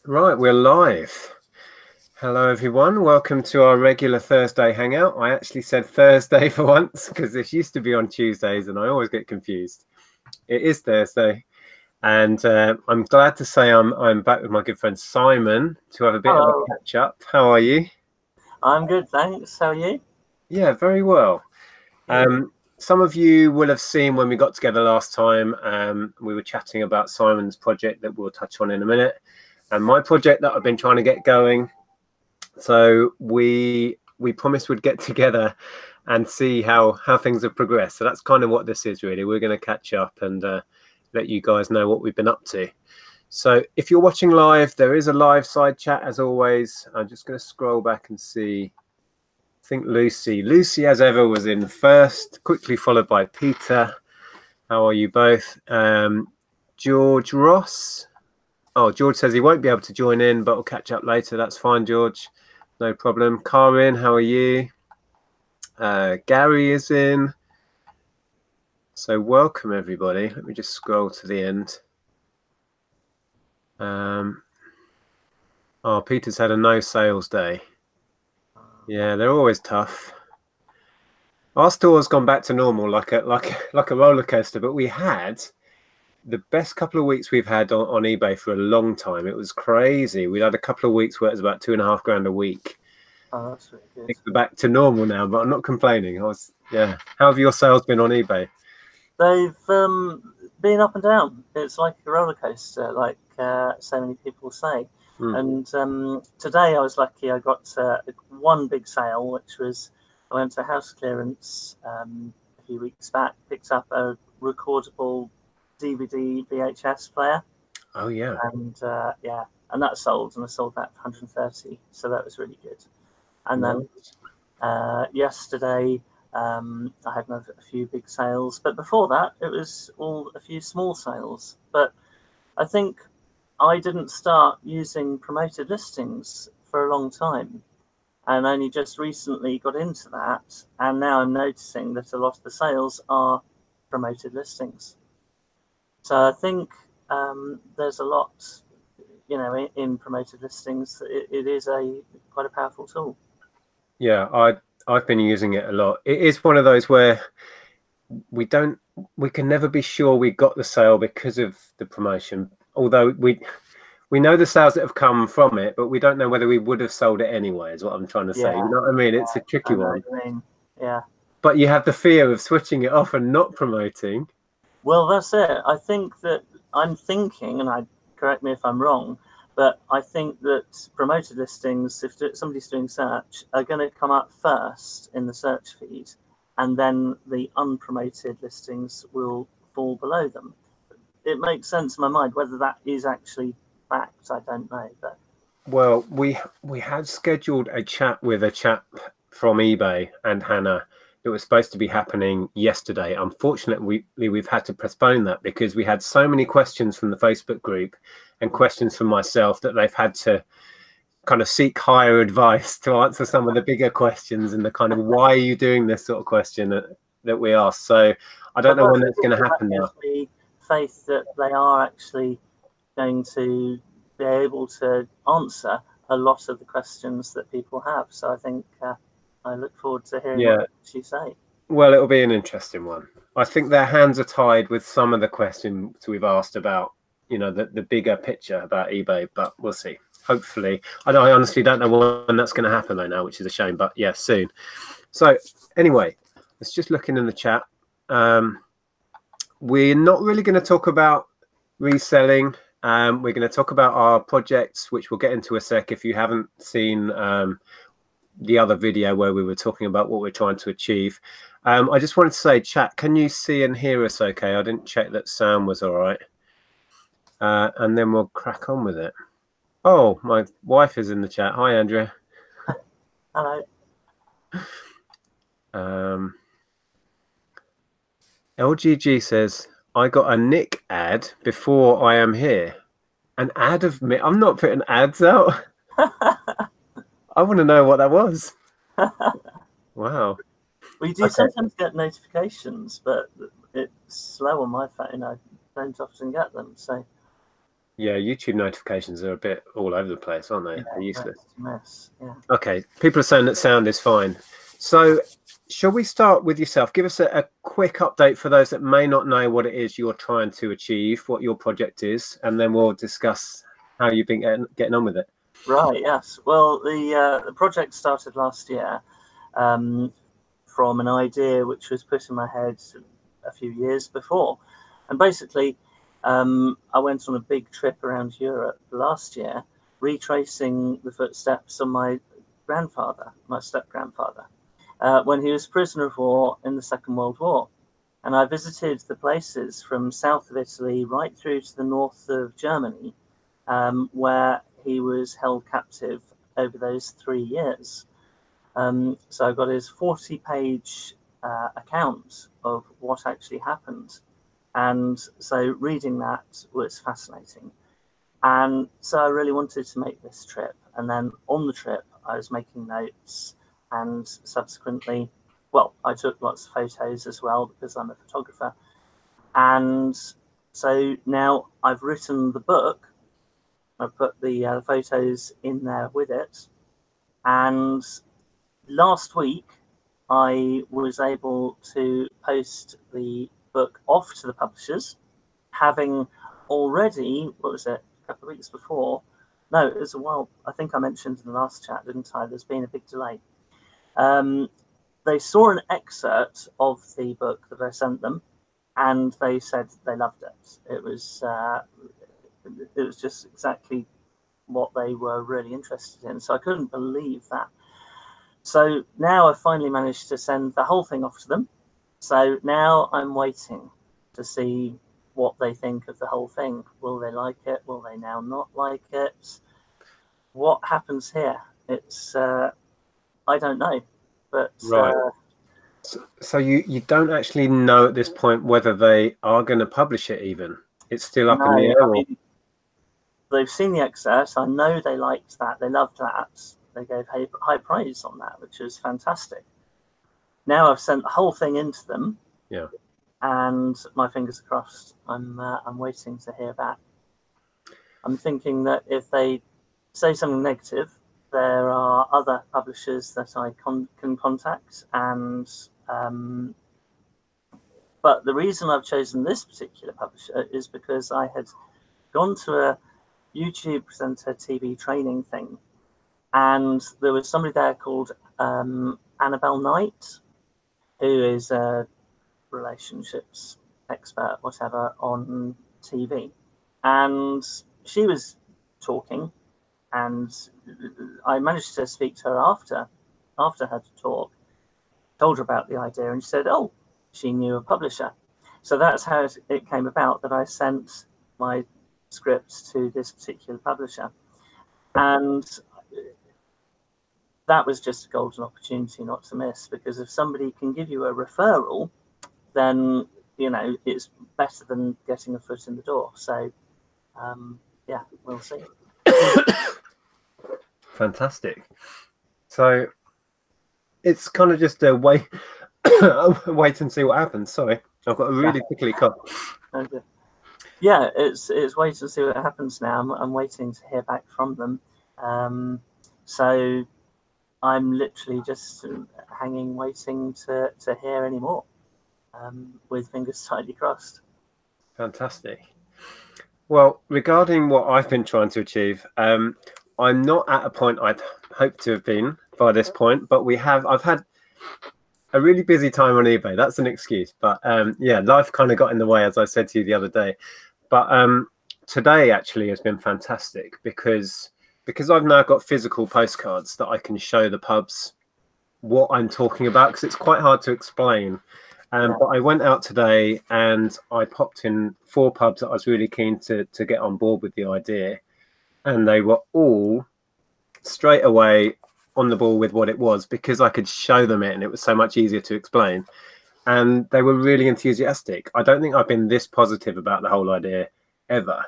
Right, we're live. Hello, everyone. Welcome to our regular Thursday hangout. I actually said Thursday for once because this used to be on Tuesdays and I always get confused. It is Thursday. And I'm glad to say I'm back with my good friend Simon to have a bit of Hello, a catch up. How are you? I'm good, thanks. How are you? Yeah, very well. Good. Some of you will have seen when we got together last time, we were chatting about Simon's project that we'll touch on in a minute, and my project that I've been trying to get going. So we promised we'd get together and see how things have progressed. So that's kind of what this is really. We're going to catch up and let you guys know what we've been up to. So if you're watching live, there is a live side chat as always. I'm just going to scroll back and see. I think Lucy, as ever, was in first, quickly followed by Peter. How are you both? George Ross. Oh, George says he won't be able to join in, but we'll catch up later. That's fine, George. No problem. Karin, how are you? Gary is in. So welcome, everybody. Let me just scroll to the end. Oh, Peter's had a no sales day. Yeah, they're always tough. Our store's gone back to normal, like a roller coaster. But we had the best couple of weeks we've had on eBay for a long time. It was crazy. We had a couple of weeks where it was about $2.5 grand a week. Oh, that's really good. Things are back to normal now, but I'm not complaining. Yeah. How have your sales been on eBay? They've been up and down. It's like a roller coaster, like so many people say. And today I was lucky. I got one big sale, which was I went to house clearance a few weeks back, picked up a recordable DVD VHS player. Oh yeah. And and that sold, and I sold that for 130. So that was really good. And then yesterday, I had a few big sales, but before that, it was all a few small sales. But I think I didn't start using promoted listings for a long time, and only just recently got into that. And now I'm noticing that a lot of the sales are promoted listings. So I think there's a lot, in promoted listings. It is quite a powerful tool. Yeah, I've been using it a lot. It is one of those where we can never be sure we got the sale because of the promotion. Although we know the sales that have come from it, but we don't know whether we would have sold it anyway, is what I'm trying to say. Yeah, You know what I mean? yeah, It's a tricky I know one. what you mean. Yeah. But you have the fear of switching it off and not promoting. Well, that's it. I think that I'm thinking, and correct me if I'm wrong, but I think that promoted listings, if somebody's doing search, are going to come up first in the search feed, and then the unpromoted listings will fall below them. It makes sense in my mind. Whether that is actually fact, I don't know. But Well, we had scheduled a chat with a chap from eBay and Hannah. It was supposed to be happening yesterday. Unfortunately, we've had to postpone that because we had so many questions from the Facebook group and questions from myself that they've had to kind of seek higher advice to answer some of the bigger questions and the kind of why are you doing this sort of question that we asked. So I don't know when that's going to happen now. Gives me faith that they are actually going to be able to answer a lot of the questions that people have. So I think I look forward to hearing what you say. Well, it'll be an interesting one. I think their hands are tied with some of the questions we've asked about, the bigger picture about eBay, but we'll see. Hopefully, I honestly don't know when that's going to happen though now, which is a shame, but yeah, soon. So anyway, let's just looking in the chat. We're not really going to talk about reselling. We're going to talk about our projects, which we'll get into a sec. If you haven't seen the other video where we were talking about what we're trying to achieve. I just wanted to say, chat, can you see and hear us okay? I didn't check that sound was all right. And then we'll crack on with it. Oh, my wife is in the chat. Hi, Andrea. Hello. LGG says, I got a Nick ad before I am here. An ad of me? I'm not putting ads out. I want to know what that was. Wow. We do sometimes get notifications, but it's slow on my phone. I don't often get them. So Yeah, YouTube notifications are a bit all over the place, aren't they? Yeah, They're useless. that's a mess. Yeah. Okay, people are saying that sound is fine. So, shall we start with yourself? Give us a quick update for those that may not know what it is you're trying to achieve, what your project is, and then we'll discuss how you've been getting on with it. Right. Yes. Well, the project started last year um, from an idea which was put in my head a few years before, and basically, I went on a big trip around Europe last year, retracing the footsteps of my grandfather, my step grandfather, when he was prisoner of war in the Second World War. And I visited the places from south of Italy right through to the north of Germany, where he was held captive over those 3 years. So I got his 40-page account of what actually happened. And so reading that was fascinating. And so I really wanted to make this trip. And then on the trip, I was making notes, and subsequently, well, I took lots of photos as well because I'm a photographer. And so now I've written the book. I've put the photos in there with it. And last week, I was able to post the book off to the publishers, having already, what was it, a couple of weeks before? No, it was a while. I think I mentioned in the last chat, didn't I? There's been a big delay. They saw an excerpt of the book that I sent them, and they said they loved it. It was just exactly what they were really interested in. So I couldn't believe that. So now I've finally managed to send the whole thing off to them. So now I'm waiting to see what they think of the whole thing. Will they like it? Will they now not like it? What happens here? It's I don't know, but Right. So you don't actually know at this point whether they are going to publish it even. It's still up no. in the air. I mean, they've seen the excerpt. I know they liked that. They loved that. They gave high praise on that, which was fantastic. Now I've sent the whole thing into them. Yeah. And my fingers are crossed. I'm waiting to hear back. I'm thinking that if they say something negative, there are other publishers that I can contact. And but the reason I've chosen this particular publisher is because I had gone to a YouTube presenter TV training thing, and there was somebody there called Annabelle Knight, who is a relationships expert, whatever, on TV. And she was talking, and I managed to speak to her after her talk, told her about the idea, and she said, oh, she knew a publisher. So that's how it came about that I sent my scripts to this particular publisher. And that was just a golden opportunity not to miss, because if somebody can give you a referral, then it's better than getting a foot in the door. So yeah, we'll see. Fantastic. So it's kind of just a wait and see what happens. Sorry, I've got a really tickly cough. Okay. Yeah, it's wait and see what happens now. I'm waiting to hear back from them. So I'm literally just hanging, waiting to hear any more, with fingers tightly crossed. Fantastic. Well, regarding what I've been trying to achieve, I'm not at a point I'd hoped to have been by this point, but I've had a really busy time on eBay. That's an excuse, but yeah, life kind of got in the way, as I said to you the other day. But today actually has been fantastic because I've now got physical postcards that I can show the pubs what I'm talking about, because it's quite hard to explain. But I went out today and I popped in 4 pubs that I was really keen to get on board with the idea, and they were all straight away on the ball with what it was, because I could show them it and it was so much easier to explain. And they were really enthusiastic. I don't think I've been this positive about the whole idea ever.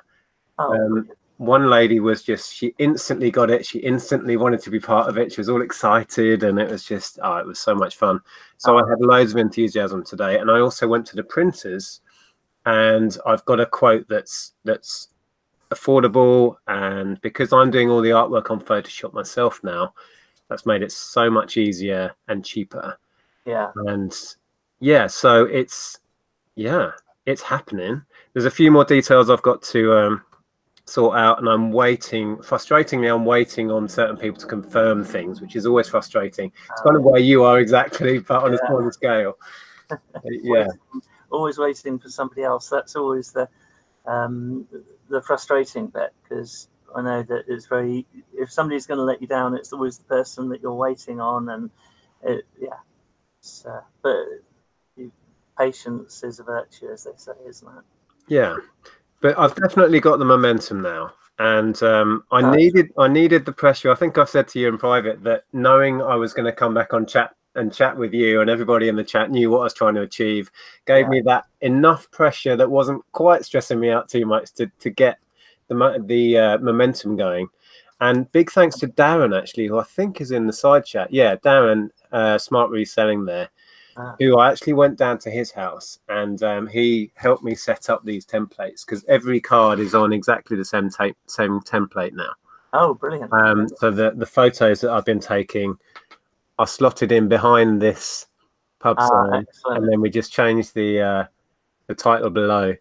One lady was she instantly got it. She instantly wanted to be part of it. She was all excited, and it was just, it was so much fun. So I had loads of enthusiasm today. And I also went to the printers, and I've got a quote that's affordable, and because I'm doing all the artwork on Photoshop myself now, that's made it so much easier and cheaper. Yeah. And yeah, so it's happening. There's a few more details I've got to sort out, and I'm waiting. Frustratingly, I'm waiting on certain people to confirm things, which is always frustrating. It's kind of where you are exactly, but on a smaller scale. Yeah. Always waiting for somebody else. That's always the frustrating bit, because I know that it's very, if somebody's going to let you down, it's always the person that you're waiting on, and but patience is a virtue, as they say, isn't it? Yeah, but I've definitely got the momentum now, and I needed the pressure. I think I've said to you in private that knowing I was going to come back on chat with you, and everybody in the chat knew what I was trying to achieve, gave me that enough pressure that wasn't quite stressing me out too much to get the momentum going. And big thanks to Darren, actually, who I think is in the side chat. Yeah, Darren, Smart Reselling there, who I actually went down to his house, and he helped me set up these templates, because every card is on exactly the same template now. Oh, brilliant. So the photos that I've been taking are slotted in behind this pub sign, and then we just changed the title below,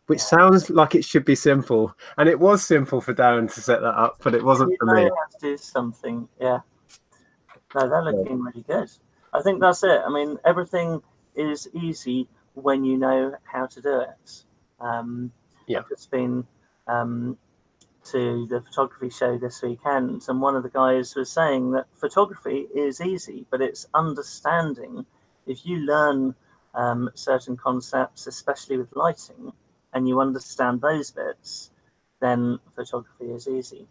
which sounds like it should be simple, and it was simple for Darren to set that up, but it wasn't for me. You have to do something. Yeah. No, they're looking really good. I think that's it. I mean, everything is easy when you know how to do it. I've just been to the photography show this weekend, and one of the guys was saying that photography is easy, but it's understanding. If you learn certain concepts, especially with lighting, and you understand those bits, then photography is easy.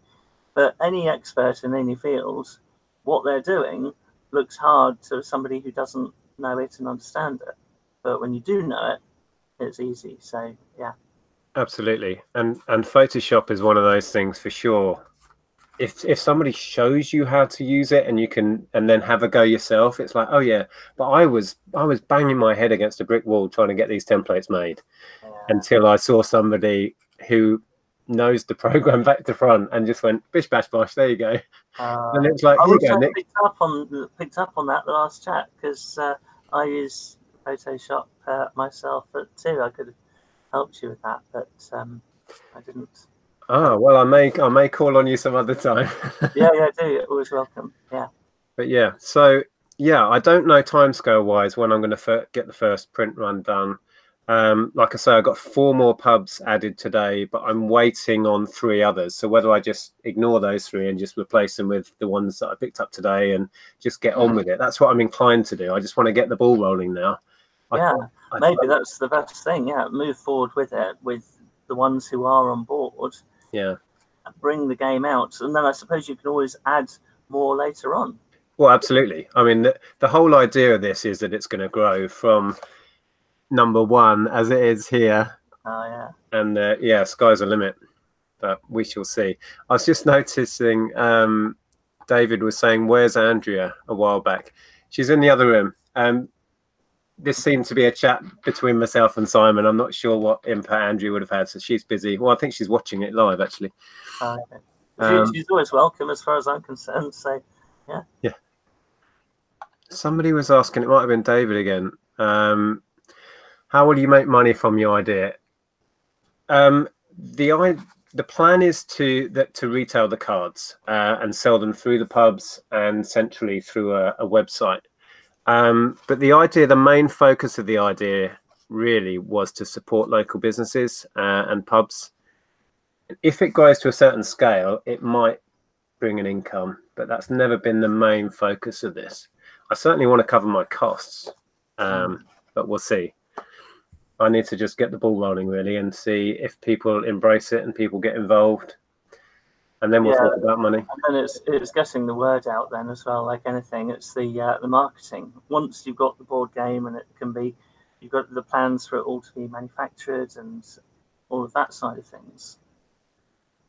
But any expert in any field, what they're doing looks hard to somebody who doesn't know it and understand it. But when you do know it, it's easy. So yeah. Absolutely. And Photoshop is one of those things for sure. If somebody shows you how to use it, and you can, and then have a go yourself, it's like, oh yeah. But I was banging my head against a brick wall trying to get these templates made, until I saw somebody who knows the program back to front and just went bish bash bosh, there you go. And it's like, here you go, Nick. Picked up on that the last chat, because I use Photoshop myself too. I could have helped you with that, but I didn't. Well, I may call on you some other time. yeah, do. You're always welcome. Yeah. But yeah, so yeah, I don't know timescale wise when I'm going to get the first print run done. Like I say, I've got 4 more pubs added today, but I'm waiting on 3 others. So whether I just ignore those 3 and just replace them with the ones that I picked up today and just get on with it, that's what I'm inclined to do. I just want to get the ball rolling now. Maybe that's the best thing. Yeah, move forward with it, with the ones who are on board. Yeah, bring the game out, and then I suppose you can always add more later on. Well, absolutely. I mean, the whole idea of this is that it's going to grow from number 1 as it is here. And sky's the limit, but we shall see. I was just noticing David was saying, where's Andrea, a while back. She's in the other room. This seemed to be a chat between myself and Simon. I'm not sure what impact Andrea would have had, so she's busy. Well, I think she's watching it live, actually. She's always welcome as far as I'm concerned, so yeah. Somebody was asking, it might have been David again, how will you make money from your idea? The plan is to retail the cards and sell them through the pubs and centrally through a website. But the main focus of the idea really was to support local businesses and pubs. If it grows to a certain scale, it might bring an income, but that's never been the main focus of this. I certainly want to cover my costs, but we'll see. I need to just get the ball rolling really and see if people embrace it and people get involved, and then we'll talk about money. And then it's getting the word out then as well. Like anything, it's the marketing. Once you've got the board game and you've got the plans for it all to be manufactured and all of that side of things,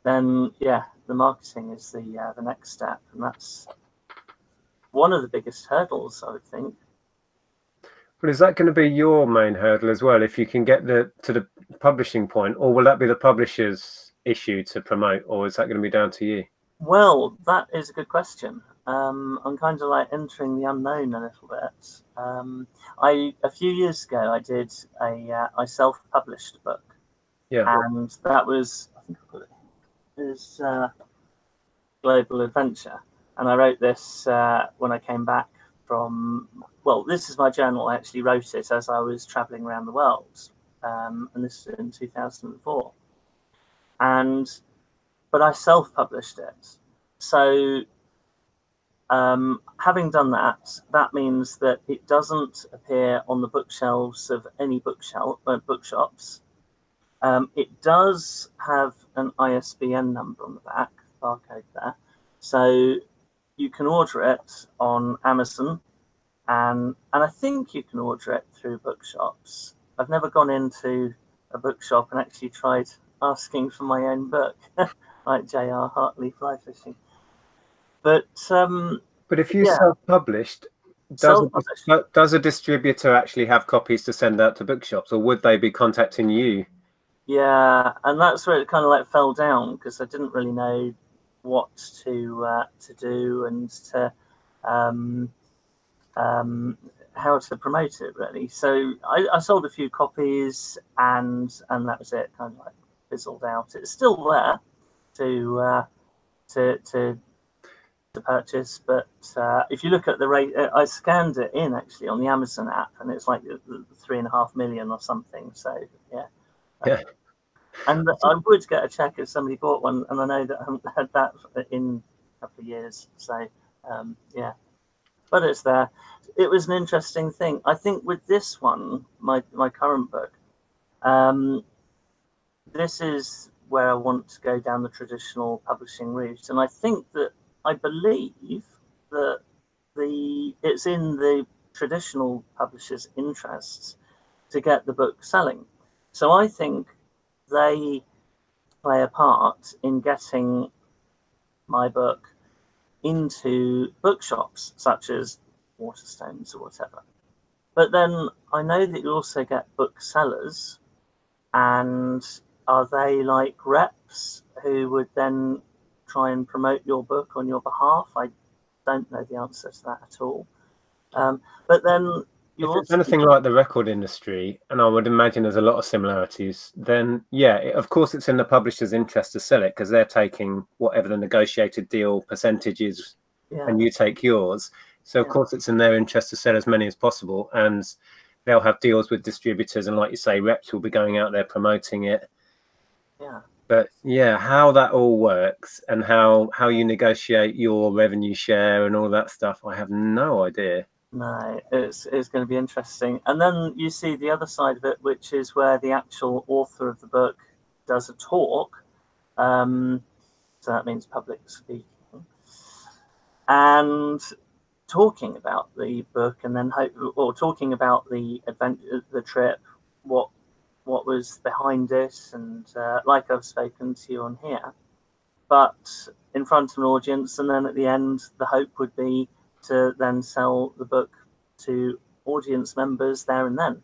then the marketing is the next step, and that's one of the biggest hurdles, I would think. But is that going to be your main hurdle as well, if you can get to the publishing point, or will that be the publishers issue to promote, or is that going to be down to you? Well, that is a good question. I'm kind of like entering the unknown a little bit. A few years ago, I self-published a book, Yeah. and that was, I think I put it is Global Adventure, and I wrote this when I came back from. Well, this is my journal. I actually wrote it as I was traveling around the world, and this is in 2004. But I self-published it. So having done that, that means that it doesn't appear on the bookshelves of any bookshops. It does have an ISBN number on the back, barcode there. So you can order it on Amazon, and I think you can order it through bookshops. I've never gone into a bookshop and actually tried asking for my own book, like J.R. Hartley Fly Fishing. But if you yeah, self-published, does a distributor actually have copies to send out to bookshops, or would they be contacting you? Yeah, and that's where it kind of like fell down, because I didn't really know what to do and to how to promote it really. So I sold a few copies, and that was it. Kind of like fizzled out. It's still there to purchase, but if you look at the rate, I scanned it in actually on the Amazon app, and it's like 3.5 million or something. So yeah. Yeah. And I would get a check if somebody bought one, and I know that I haven't had that in a couple of years. So yeah, but it's there. It was an interesting thing. I think with this one, my current book, this is where I want to go down the traditional publishing route, and I believe that it's in the traditional publisher's interests to get the book selling. So I think they play a part in getting my book into bookshops such as Waterstones or whatever. But then I know that you also get booksellers, and are they like reps who would then try and promote your book on your behalf? I don't know the answer to that at all. But then if it's anything like the record industry, and I would imagine there's a lot of similarities, then yeah, of course it's in the publisher's interest to sell it, because they're taking whatever the negotiated deal percentage is, and you take yours. So of course it's in their interest to sell as many as possible, and they'll have deals with distributors, and like you say, reps will be going out there promoting it. Yeah. But yeah, how that all works and how you negotiate your revenue share and all that stuff, I have no idea. No, it's going to be interesting. And then you see the other side of it, which is where the actual author of the book does a talk. So that means public speaking. And talking about the book, and then talking about the adventure, the trip, what was behind it, and like I've spoken to you on here, but in front of an audience, and then at the end, the hope would be to then sell the book to audience members there and then.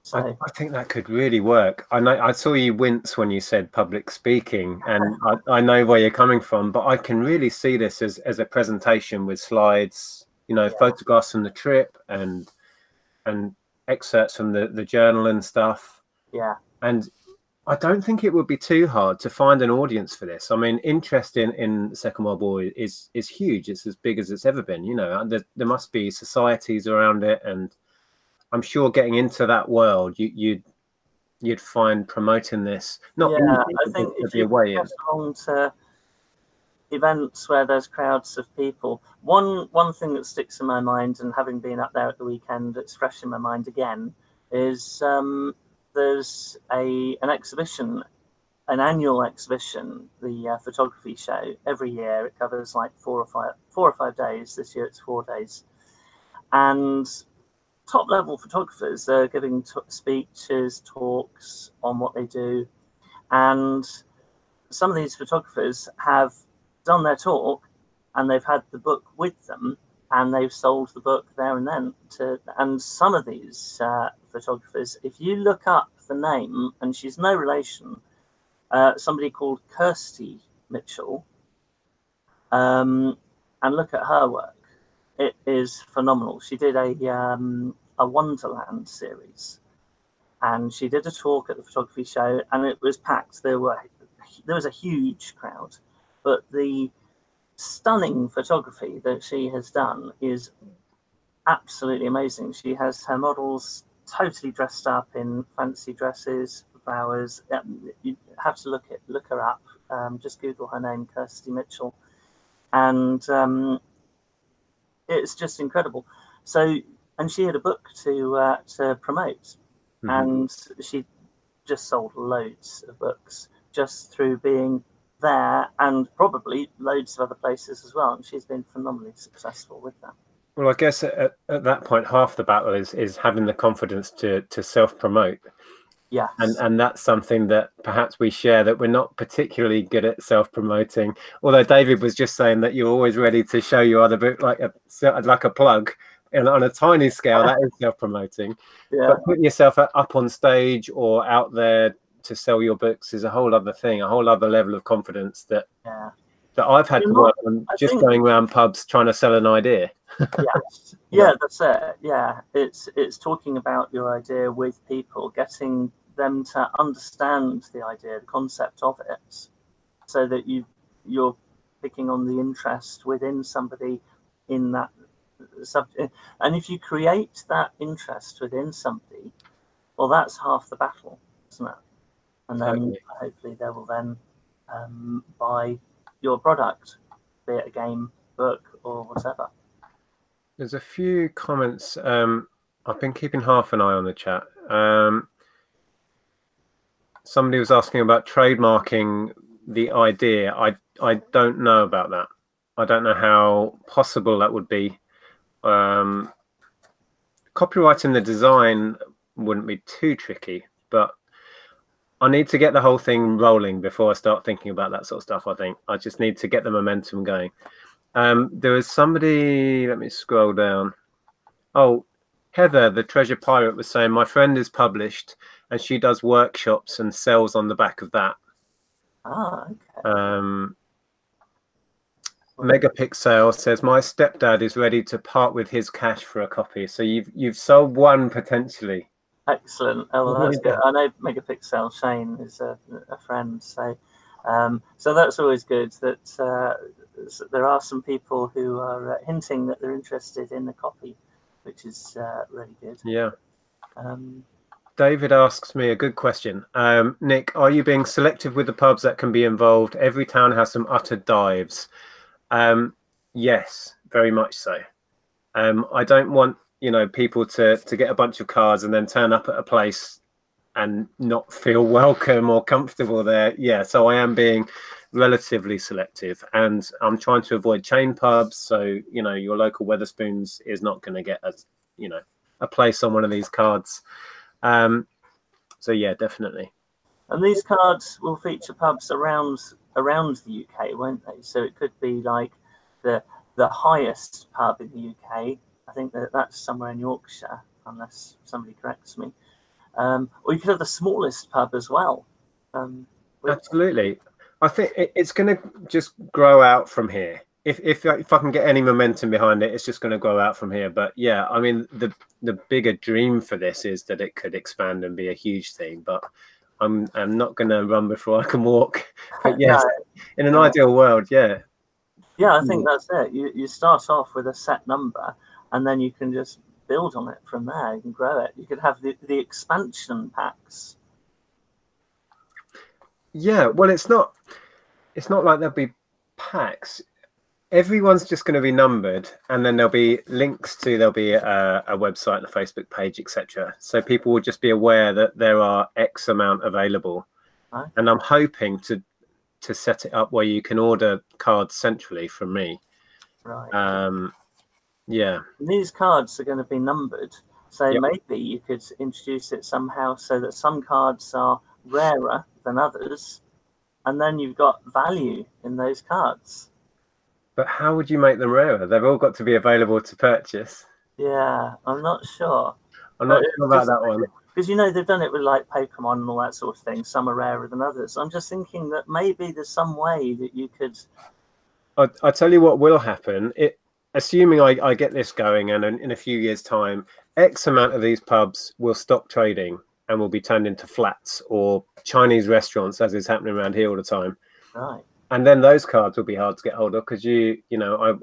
So I think that could really work. I saw you wince when you said public speaking, and I know where you're coming from, but I can really see this as a presentation with slides, photographs from the trip and excerpts from the journal and stuff. Yeah. And I don't think it would be too hard to find an audience for this. I mean, interest in the Second World War is huge. It's as big as it's ever been. There must be societies around it, and I'm sure getting into that world, you'd find promoting this not easy, I think if you get along to events where there's crowds of people, one thing that sticks in my mind, and having been up there at the weekend, it's fresh in my mind again, is there's an exhibition, an annual exhibition, the photography show. Every year it covers like 4 or 5 days. This year it's 4 days, and top level photographers are giving speeches, talks on what they do, and some of these photographers have done their talk, and they've had the book with them, and they've sold the book there and then and some of these photographers, if you look up the name, and she's no relation somebody called Kirsty Mitchell, and look at her work. It is phenomenal. She did a Wonderland series, and she did a talk at the photography show, and it was packed. There was a huge crowd, but the stunning photography that she has done is absolutely amazing. She has her models totally dressed up in fancy dresses, flowers. You have to look her up. Just Google her name, Kirsty Mitchell, and it's just incredible. So, and she had a book to promote, and she just sold loads of books just through being there, and probably loads of other places as well. And she's been phenomenally successful with that. Well, I guess at that point, half the battle is having the confidence to self-promote. Yes. And that's something that perhaps we share, that we're not particularly good at self-promoting. Although David was just saying that you're always ready to show your other book like a plug, and on a tiny scale, that is self-promoting. Yeah. But putting yourself up on stage or out there to sell your books is a whole other thing, a whole other level of confidence that I've had to work on, just going around pubs trying to sell an idea. Yes. Yeah, that's it. Yeah, it's talking about your idea with people, getting them to understand the idea, the concept of it, so that you're picking on the interest within somebody in that subject. And if you create that interest within somebody, well, that's half the battle, isn't it? And then hopefully they will then buy your product, be it a game, book, or whatever. There's a few comments. I've been keeping half an eye on the chat. Somebody was asking about trademarking the idea. I don't know about that. I don't know how possible that would be. Copyrighting the design wouldn't be too tricky, but I need to get the whole thing rolling before I start thinking about that sort of stuff. I think I just need to get the momentum going. There was somebody, let me scroll down. Oh, Heather, the treasure pirate, was saying, my friend is published and she does workshops and sells on the back of that. Ah, okay. Megapixel says, my stepdad is ready to part with his cash for a copy. So you've sold one potentially. Excellent. Oh, well, that's good. I know Megapixel Shane is a friend, so that's always good. That there are some people who are hinting that they're interested in the copy, which is really good. Yeah. David asks me a good question. Nick, are you being selective with the pubs that can be involved? Every town has some utter dives. Yes, very much so. I don't want people to get a bunch of cards and then turn up at a place and not feel welcome or comfortable there. Yeah, so I am being relatively selective, and I'm trying to avoid chain pubs. So your local Wetherspoons is not going to get a place on one of these cards. So yeah, definitely. And these cards will feature pubs around the UK, won't they? So it could be like the highest pub in the UK. I think that's somewhere in Yorkshire, unless somebody corrects me. Or you could have the smallest pub as well. Absolutely. I think it's going to just grow out from here. If I can get any momentum behind it, it's just going to grow out from here. But yeah, I mean, the bigger dream for this is that it could expand and be a huge thing. But I'm not going to run before I can walk. But yes, in an ideal world, yeah. Yeah, I think that's it. You start off with a set number, and then you can just build on it from there. You can grow it. You could have the expansion packs. Yeah, well, it's not like there'll be packs. Everyone's just going to be numbered, and then there'll be links to a website and a Facebook page, etc. So people will just be aware that there are X amount available. Right. And I'm hoping to set it up where you can order cards centrally from me. Right. Yeah. And these cards are going to be numbered, so maybe you could introduce it somehow so that some cards are rarer than others, and then you've got value in those cards. But how would you make them rarer? They've all got to be available to purchase. Yeah, I'm not sure. I'm not sure about that one. because you know they've done it with like Pokemon and all that sort of thing. Some are rarer than others. I'm just thinking that maybe there's some way that you could. I tell you what will happen. Assuming I get this going, and in a few years' time, X amount of these pubs will stop trading and will be turned into flats or Chinese restaurants, as is happening around here all the time. Right. And then those cards will be hard to get hold of because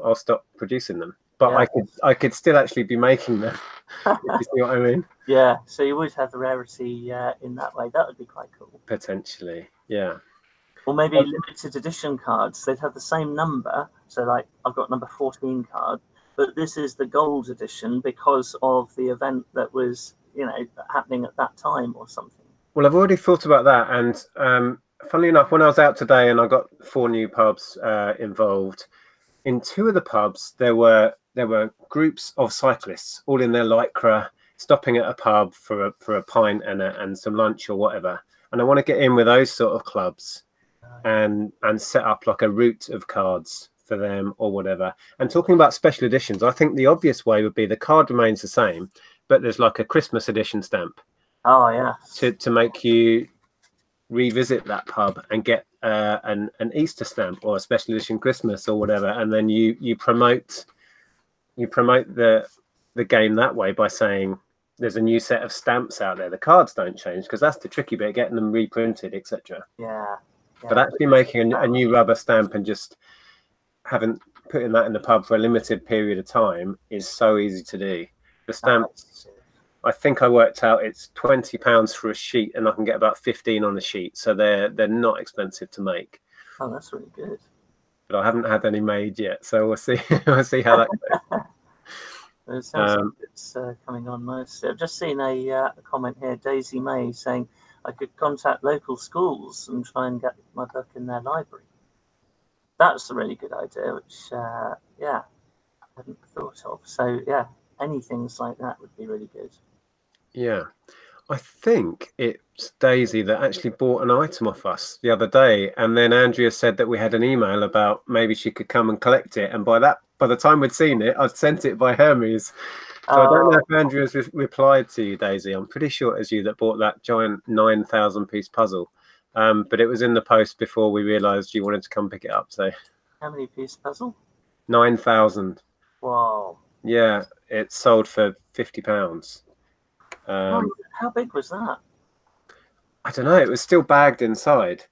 I'll stop producing them. But Yeah. I could still actually be making them. If you see what I mean? Yeah. So you would have the rarity in that way. That would be quite cool. Potentially, yeah. Or maybe limited edition cards. They'd have the same number. So like I've got number 14 card, but this is the gold edition because of the event that was, happening at that time or something. Well, I've already thought about that, and funnily enough, when I was out today and I got 4 new pubs involved, in 2 of the pubs there were groups of cyclists all in their lycra, stopping at a pub for a pint and some lunch or whatever. And I want to get in with those sort of clubs and set up like a route of cards for them or whatever. And talking about special editions, I think the obvious way would be the card remains the same, but there's like a Christmas edition stamp. Oh yeah. To make you revisit that pub and get an Easter stamp or a special edition Christmas or whatever, and then you promote the game that way by saying there's a new set of stamps out there. The cards don't change because that's the tricky bit, getting them reprinted, etc. Yeah. But actually making a new rubber stamp and just putting that in the pub for a limited period of time is so easy to do. The stamps, I think I worked out it's £20 for a sheet, and I can get about 15 on the sheet, so they're not expensive to make. Oh, that's really good. But I haven't had any made yet, so we'll see. We'll see how that goes. It sounds like it's coming on nicely. I've just seen a comment here, Daisy May, saying I could contact local schools and try and get my book in their library. That's a really good idea, which, I hadn't thought of. So, yeah, any things like that would be really good. Yeah. I think it's Daisy that actually bought an item off us the other day, and then Andrea said that we had an email about maybe she could come and collect it, and by the time we'd seen it, I'd sent it by Hermes. So I don't know if Andrea's replied to you, Daisy. I'm pretty sure it was you that bought that giant 9,000 piece puzzle, but it was in the post before we realised you wanted to come pick it up. So how many piece puzzle? 9,000. Wow. Yeah, it sold for £50. How big was that? I don't know. It was still bagged inside.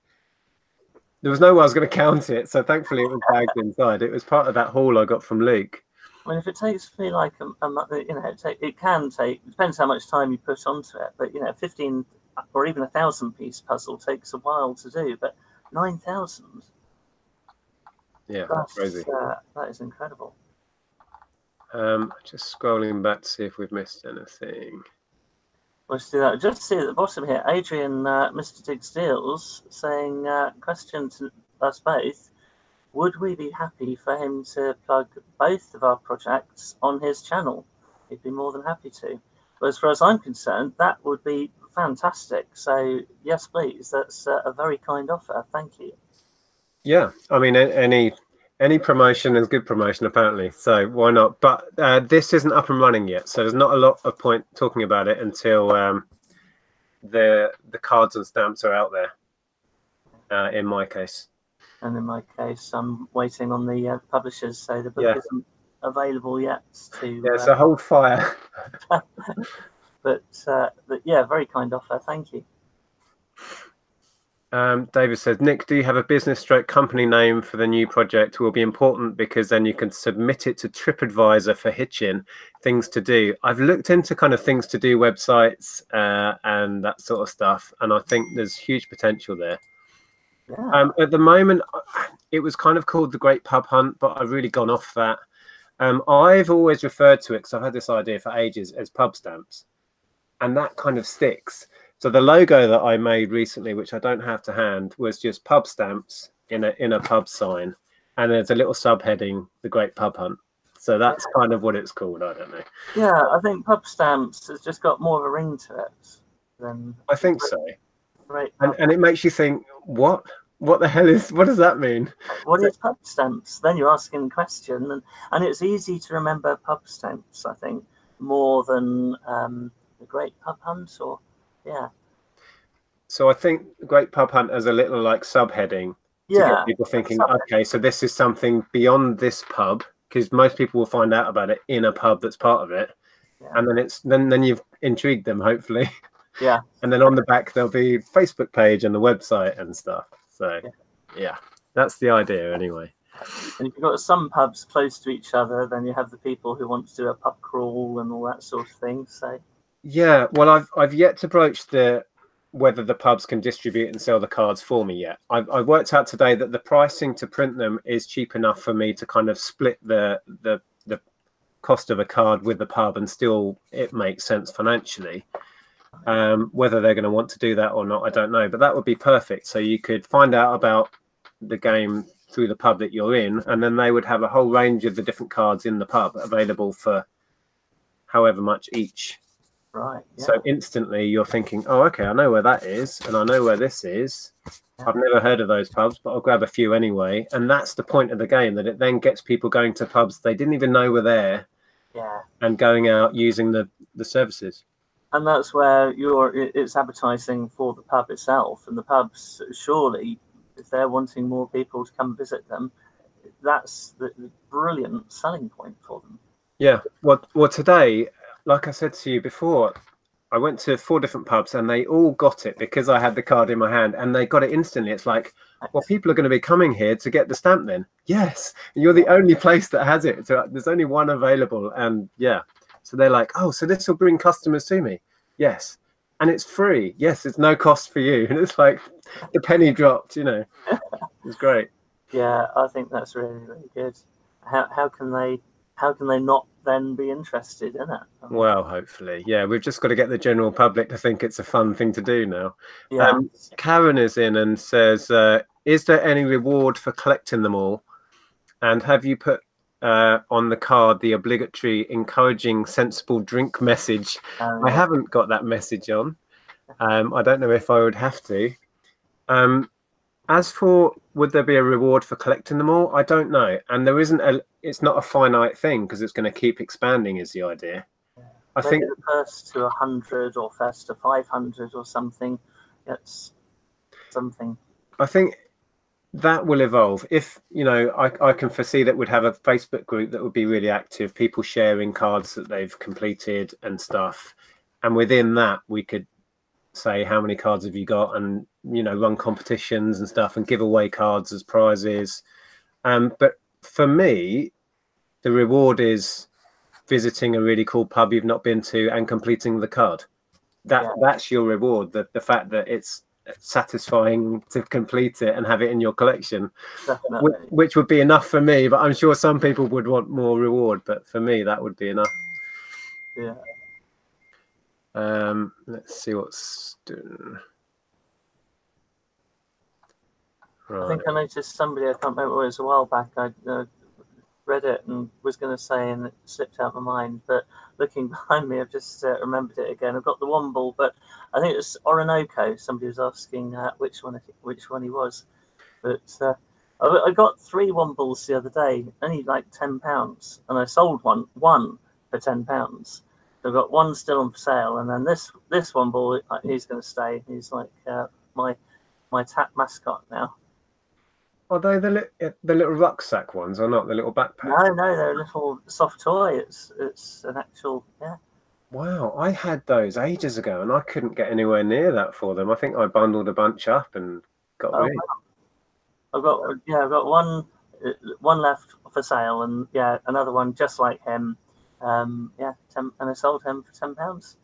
There was no way I was going to count it, so thankfully it was bagged inside. It was part of that haul I got from Luke. I mean, if it takes me like a month, it can take. It depends how much time you put onto it, but 15 or even 1,000 piece puzzle takes a while to do. But 9,000. Yeah, crazy. That is incredible. Just scrolling back to see if we've missed anything. Let's do that. Just see at the bottom here, Adrian, Mr. Diggs Deals, saying, question to us both, would we be happy for him to plug both of our projects on his channel? He'd be more than happy to. But as far as I'm concerned, that would be fantastic. So, yes, please. That's a very kind offer. Thank you. Yeah, I mean, any promotion is good promotion, apparently. So why not? But this isn't up and running yet, so there's not a lot of point talking about it until the cards and stamps are out there. In my case. And in my case, I'm waiting on the publishers, so the book isn't available yet. So hold fire. but yeah, very kind offer. Thank you. David says, Nick, do you have a business / company name for the new project? Will be important because then you can submit it to TripAdvisor for hitching things to do. I've looked into kind of things to do websites and that sort of stuff, and I think there's huge potential there. Yeah. At the moment, it was kind of called the Great Pub Hunt, but I've really gone off that. I've always referred to it, because I've had this idea for ages, as pub stamps, and that kind of sticks. So the logo that I made recently, which I don't have to hand, was just pub stamps in a pub sign, and there's a little subheading, the Great Pub Hunt. So that's kind of what it's called. I don't know. Yeah, I think pub stamps has just got more of a ring to it than. I think so. Right. And it makes you think, what the hell what does that mean? What is pub stamps? Then you're asking a question, and it's easy to remember pub stamps, I think, more than a great pub hunt, or yeah. So I think Great Pub Hunt as a little like subheading to get people thinking, okay, so this is something beyond this pub, because most people will find out about it in a pub that's part of it, and then you've intrigued them, hopefully. Yeah. And then on the back there'll be Facebook page and the website and stuff. So yeah, that's the idea anyway. And if you've got some pubs close to each other, then you have the people who want to do a pub crawl and all that sort of thing. So yeah, well, I've yet to broach whether the pubs can distribute and sell the cards for me yet. I worked out today that the pricing to print them is cheap enough for me to kind of split the cost of a card with the pub, and still it makes sense financially. Whether they're going to want to do that or not, I don't know, but that would be perfect. So you could find out about the game through the pub that you're in, and then they would have a whole range of the different cards in the pub available for however much each. Right. Yeah. So instantly you're thinking, oh, okay, I know where that is, and I know where this is. I've never heard of those pubs, but I'll grab a few anyway. And that's the point of the game, that it then gets people going to pubs they didn't even know were there, and going out using the services. And that's where it's advertising for the pub itself, and the pubs, surely, if they're wanting more people to come visit them, that's the brilliant selling point for them. Yeah. Well, today, like I said to you before, I went to 4 different pubs and they all got it because I had the card in my hand, and they got it instantly. It's like, well, people are going to be coming here to get the stamp then. Yes. You're the only place that has it. So there's only one available. And yeah, so they're like, oh, so this will bring customers to me. Yes. And it's free. Yes, it's no cost for you. And it's like the penny dropped, you know. It's great. Yeah, I think that's really, really good. How can they not then be interested in it? Well, hopefully. Yeah, we've just got to get the general public to think it's a fun thing to do now. Yeah. Karen is in and says, is there any reward for collecting them all? And have you put on the card the obligatory encouraging sensible drink message? I haven't got that message on. I don't know if I would have to. As for would there be a reward for collecting them all? I don't know. And there isn't it's not a finite thing, because it's going to keep expanding is the idea. I think first to 100 or first to 500 or something. It's something. I think that will evolve. If, you know, I can foresee that we'd have a Facebook group that would be really active, people sharing cards that they've completed and stuff. And within that, we could say, how many cards have you got? And, you know, run competitions and stuff and give away cards as prizes. But for me, the reward is visiting a really cool pub you've not been to and completing the card. That's your reward. The fact that it's satisfying to complete it and have it in your collection, which would be enough for me. But I'm sure some people would want more reward. But for me, that would be enough. Yeah. Let's see what's doing. Right. I think I noticed somebody, I can't remember, it was a while back, I read it and was going to say, and it slipped out of my mind, but looking behind me, I've just remembered it again. I've got the Womble, but I think it was Orinoco. Somebody was asking which one he was. But I got 3 Wombles the other day, only like £10, and I sold one for £10. I've got one still on for sale, and then this Womble, he's going to stay. He's like my Tat mascot now. Are they the little rucksack ones, or not the little backpack? No, they're a little soft toy. It's an actual, yeah. Wow, I had those ages ago, and I couldn't get anywhere near that for them. I think I bundled a bunch up and got rid. Wow. I've got one left for sale, and another one just like him. And I sold him for £10.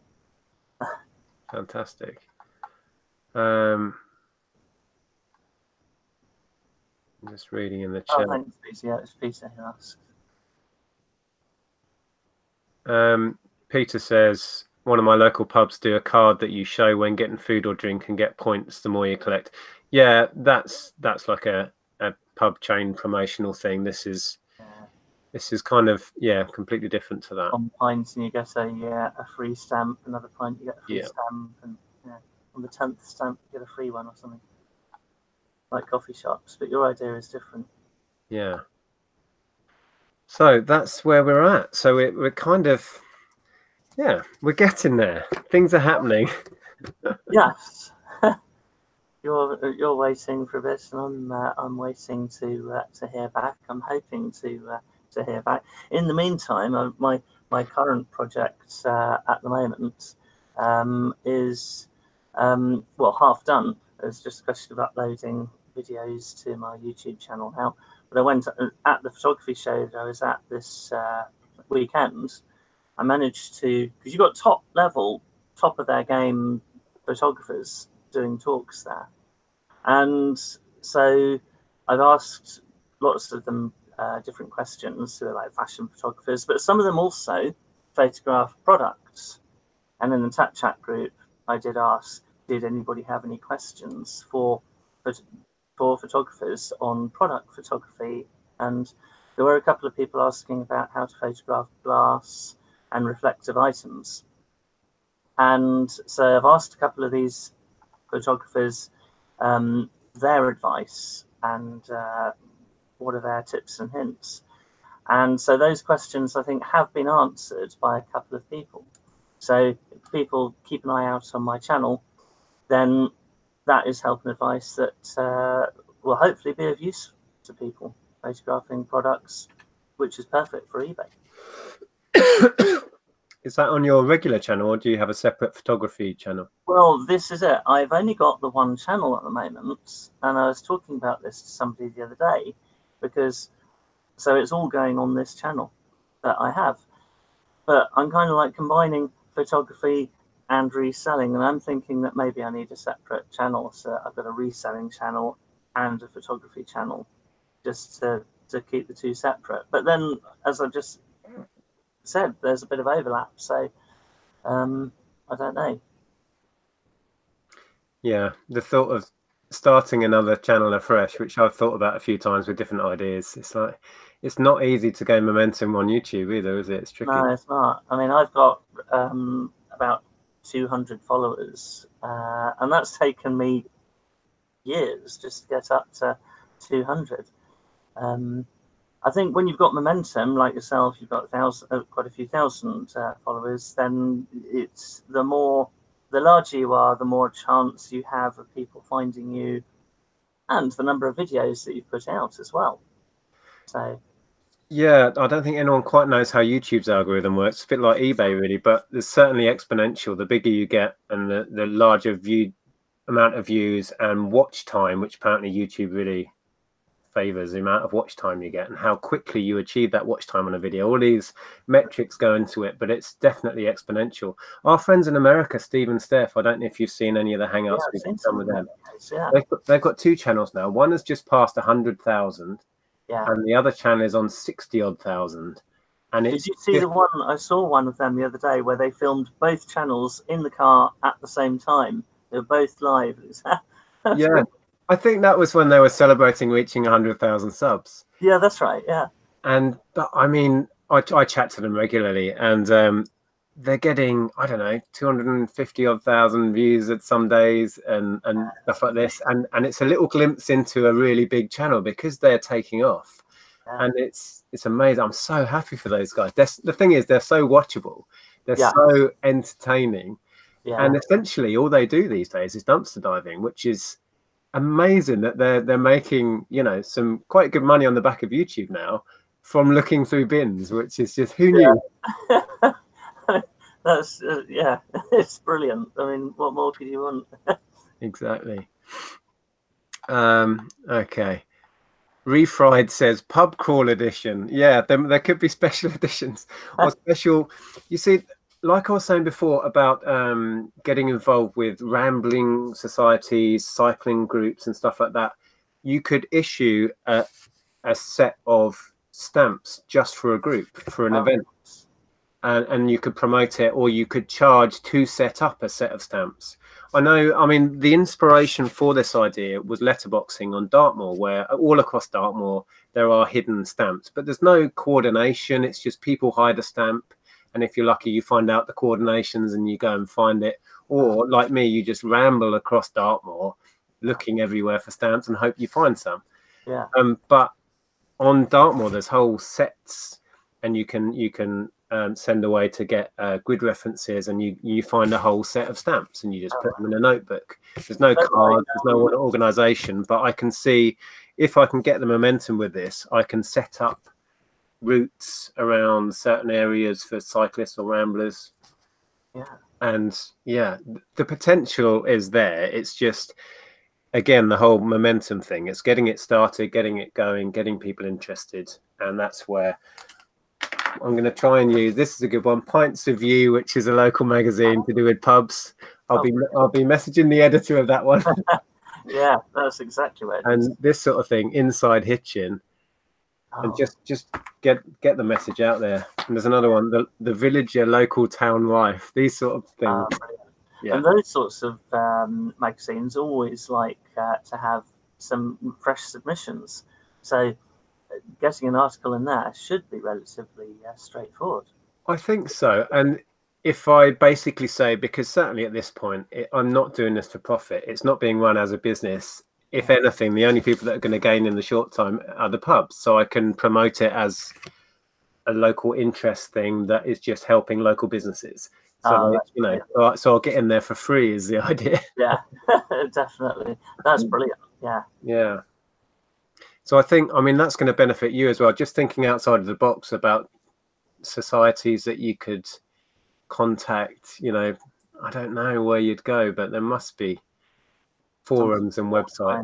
Fantastic. I'm just reading in the chat. Thanks, Peter. Yeah, it's Peter who asked. Peter says, one of my local pubs do a card that you show when getting food or drink and get points the more you collect. Yeah, that's like a pub chain promotional thing. This is kind of completely different to that. On pints and you get a free stamp, another pint you get a free stamp, and on the 10th stamp you get a free one or something. Like coffee shops, but your idea is different. Yeah. So that's where we're at. So we're kind of, Yeah, we're getting there. Things are happening. Yes. You're waiting for a bit, and I'm waiting to hear back. I'm hoping to hear back. In the meantime, my current project at the moment is well, half done. It's just a question of uploading videos to my YouTube channel now. But I went at the photography show that I was at this weekend. I managed to, because you've got top level, top of their game photographers doing talks there. And so I've asked lots of them different questions, so like fashion photographers, but some of them also photograph products. And in the Tat Chat group, I did ask, did anybody have any questions for photographers on product photography? And there were a couple of people asking about how to photograph glass and reflective items. And so I've asked a couple of these photographers their advice and what are their tips and hints. And so those questions, I think, have been answered by a couple of people. So if people keep an eye out on my channel, then that is help and advice that will hopefully be of use to people photographing products, which is perfect for eBay. Is that on your regular channel, or do you have a separate photography channel? Well, this is it. I've only got the one channel at the moment, and I was talking about this to somebody the other day, because so it's all going on this channel that I have. But I'm kind of like combining photography and reselling, and I'm thinking that maybe I need a separate channel. So I've got a reselling channel and a photography channel, just to keep the two separate. But then, as I just said, there's a bit of overlap, so I don't know. Yeah, the thought of starting another channel afresh, which I've thought about a few times with different ideas, it's like it's not easy to gain momentum on YouTube either, is it? It's tricky. No, it's not. I mean, I've got about 200 followers, and that's taken me years just to get up to 200. I think when you've got momentum like yourself, you've got quite a few thousand followers, then it's the larger you are, the more chance you have of people finding you, and the number of videos that you've put out as well. So yeah, I don't think anyone quite knows how YouTube's algorithm works. It's a bit like eBay, really, but there's certainly exponential. The bigger you get, and the larger amount of views and watch time, which apparently YouTube really favors the amount of watch time you get and how quickly you achieve that watch time on a video. All these metrics go into it, but it's definitely exponential. Our friends in America, Steve and Steph, I don't know if you've seen any of the hangouts we've done with them. Yeah. They've got two channels now. One has just passed 100,000, yeah. and the other channel is on 60-odd thousand. And did you see the one? I saw one of them the other day where they filmed both channels in the car at the same time. They were both live. Yeah. I think that was when they were celebrating reaching 100,000 subs. Yeah, that's right. Yeah. But I mean, I chat to them regularly, and they're getting, I don't know, 250 odd thousand views at some days, and stuff like this. And it's a little glimpse into a really big channel because they're taking off. Yeah. And it's amazing. I'm so happy for those guys. The thing is, they're so watchable. They're so entertaining. Yeah. And essentially all they do these days is dumpster diving, which is amazing that they're making, you know, some quite good money on the back of YouTube now from looking through bins, which is just, who knew? That's yeah, it's brilliant. I mean, what more could you want? Exactly. Okay. Refried says pub crawl edition. Yeah, there could be special editions or special. You see, like I was saying before about getting involved with rambling societies, cycling groups and stuff like that, you could issue a set of stamps just for a group, for an event. And you could promote it, or you could charge to set up a set of stamps. I know, I mean, the inspiration for this idea was letterboxing on Dartmoor, where all across Dartmoor there are hidden stamps, but there's no coordination. It's just people hide a stamp, and if you're lucky, you find out the coordinations and you go and find it. Or like me, you just ramble across Dartmoor looking everywhere for stamps and hope you find some. Yeah. But on Dartmoor, there's whole sets, and you can send away to get grid references, and you find a whole set of stamps and you just put them in a notebook. There's no card, there's no organization, but I can see if I can get the momentum with this, I can set up routes around certain areas for cyclists or ramblers. Yeah. And yeah, the potential is there. It's just, again, the whole momentum thing. It's getting it started, getting it going, getting people interested. And that's where I'm going to try and use, this is a good one, Pints of You, which is a local magazine to do with pubs. I'll be messaging the editor of that one. Yeah, that's exactly what it is. And this sort of thing, Inside Hitchin, and just get the message out there. And there's another one, the Villager Local Town Life, these sort of things. Yeah. And those sorts of magazines always like to have some fresh submissions. So getting an article in there should be relatively straightforward. I think so. And if I basically say, because certainly at this point, I'm not doing this for profit. It's not being run as a business. If anything, the only people that are going to gain in the short time are the pubs. So I can promote it as a local interest thing that is just helping local businesses. So so I'll get in there for free is the idea. Yeah, definitely. That's brilliant. Yeah. Yeah. So I think, I mean, that's going to benefit you as well. Just thinking outside of the box about societies that you could contact, I don't know where you'd go, but there must be forums and websites.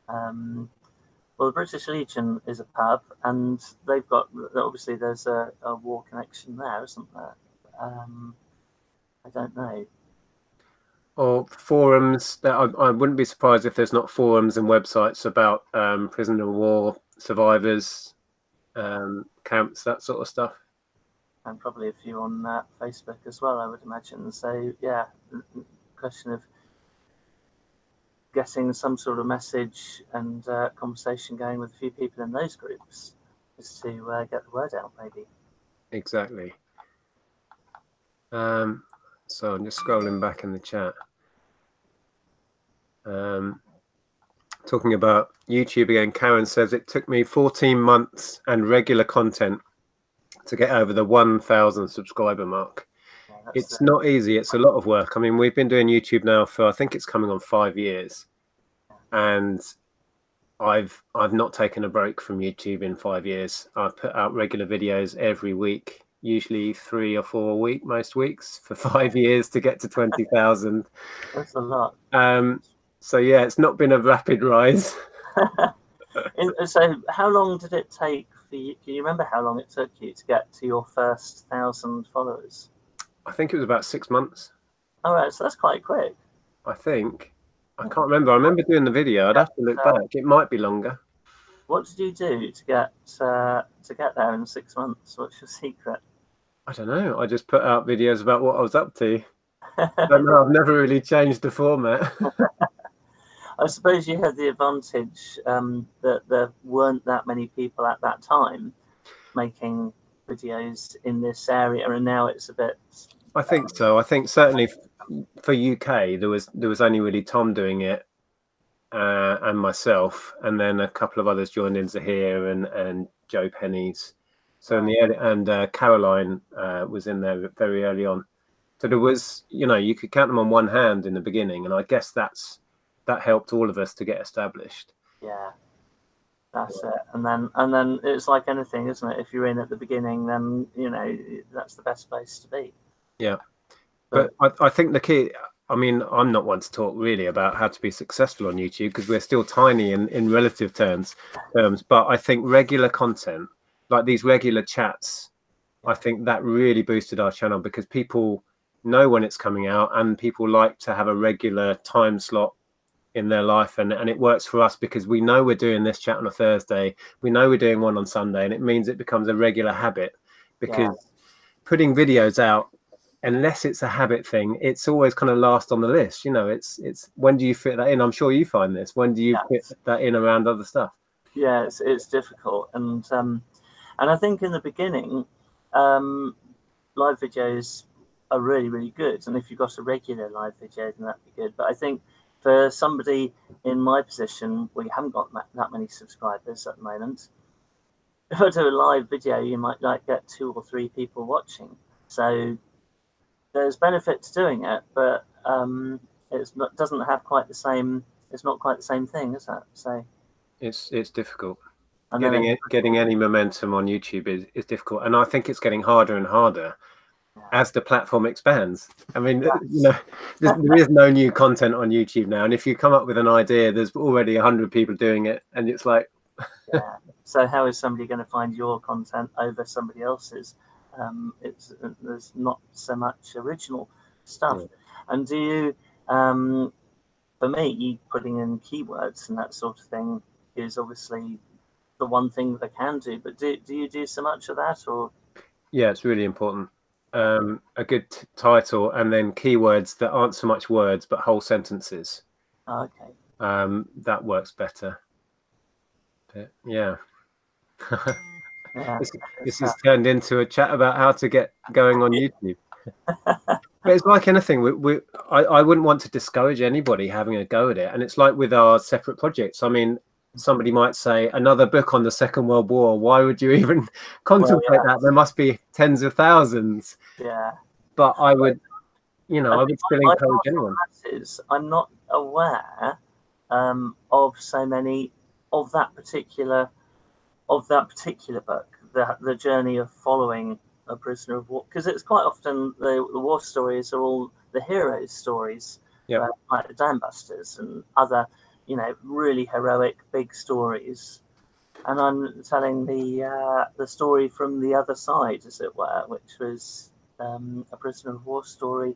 Well, the British Legion is a pub, and they've got, obviously there's a war connection there, isn't there? I don't know. Or forums, that I wouldn't be surprised if there's not forums and websites about prisoner of war survivors, camps, that sort of stuff. And probably a few on Facebook as well, I would imagine. So yeah, question of getting some sort of message and conversation going with a few people in those groups is to get the word out, maybe. Exactly. So I'm just scrolling back in the chat. Talking about YouTube again, Karen says, it took me 14 months and regular content to get over the 1,000 subscriber mark. Yeah, it's not easy. It's a lot of work. I mean, we've been doing YouTube now for, I think it's coming on 5 years. And I've not taken a break from YouTube in 5 years. I've put out regular videos every week, usually 3 or 4 a week, most weeks, for 5 years to get to 20,000. That's a lot. So yeah, it's not been a rapid rise. So how long did it take for you? Can you remember how long it took you to get to your first 1,000 followers? I think it was about 6 months. All right, so that's quite quick. I think. I can't remember. I remember doing the video. I'd have to look back. It might be longer. What did you do to get there in 6 months? What's your secret? I don't know. I just put out videos about what I was up to. I don't know. I've never really changed the format. I suppose you had the advantage that there weren't that many people at that time making videos in this area, and now it's a bit. I think so. I think certainly for UK there was only really Tom doing it, and myself, and then a couple of others joined in, Zahir and Joe Pennies. So in the and Caroline was in there very early on. So there was, you could count them on one hand in the beginning, and I guess that helped all of us to get established. Yeah, that's it. And then it's like anything, isn't it? If you're in at the beginning, then that's the best place to be. Yeah, but I think the key. I mean, I'm not one to talk really about how to be successful on YouTube because we're still tiny in relative terms. But I think regular content, like these regular chats, I think that really boosted our channel because people know when it's coming out and people like to have a regular time slot in their life, and it works for us because we know we're doing this chat on a Thursday, we know we're doing one on Sunday, and it means it becomes a regular habit because putting videos out, unless it's a habit thing, it's always kind of last on the list. It's when do you fit that in? I'm sure you find this. When do you fit that in around other stuff? Yeah, it's difficult, and I think in the beginning, live videos are really, really good, and if you've got a regular live video, then that'd be good. But I think for somebody in my position, we haven't got that many subscribers at the moment. if I do a live video, you might like get 2 or 3 people watching. So there's benefit to doing it, but doesn't have quite the same. It's not quite the same thing, is it? So it's difficult. and Getting any momentum on YouTube is difficult, and I think it's getting harder and harder as the platform expands. I mean, you know, there is no new content on YouTube now, and if you come up with an idea, there's already 100 people doing it, and it's like, yeah. So how is somebody going to find your content over somebody else's? There's not so much original stuff. And do you, for me, putting in keywords and that sort of thing is obviously the one thing that I can do. But do you do so much of that, or? Yeah, it's really important. A good title, and then keywords that aren't so much words but whole sentences. Okay. That works better. But, yeah. This has turned into a chat about how to get going on YouTube. But it's like anything. I wouldn't want to discourage anybody having a go at it. And it's like with our separate projects. I mean, somebody might say another book on the Second World War. Why would you even contemplate that? There must be tens of thousands. Yeah. But I would, you know, I would still encourage anyone. I'm not aware of so many of that particular book, the journey of following a prisoner of war, because it's quite often the war stories are all the heroes' stories, like the Dam Busters and other, you know, really heroic big stories. And I'm telling the story from the other side, as it were, which was a prisoner of war story,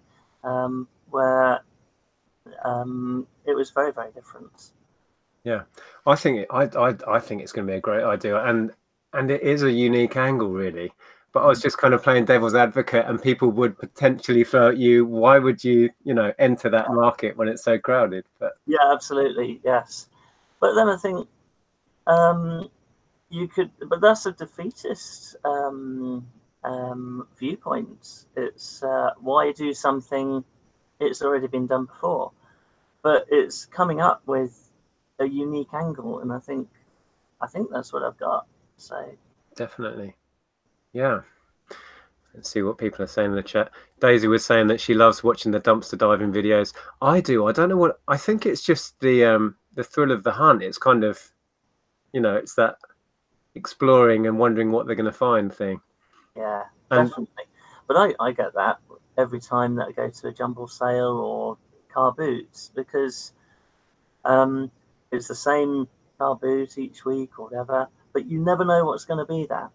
where it was very, very different. Yeah, I think I think it's going to be a great idea, and it is a unique angle, really. But I was just kind of playing devil's advocate, and people would potentially throw at you, why would you, you know, enter that market when it's so crowded? But yeah, absolutely, yes. But then I think you could, but that's a defeatist viewpoint. It's why do something it's already been done before, but it's coming up with a unique angle, and I think that's what I've got. So definitely. Yeah. Let's see what people are saying in the chat. Daisy was saying that she loves watching the dumpster diving videos. I do. I don't know what. I think it's just the thrill of the hunt. It's kind of, you know, it's that exploring and wondering what they're going to find thing. Yeah, definitely. But I get that every time that I go to a jumble sale or car boots, because it's the same car boot each week or whatever, but you never know what's going to be there.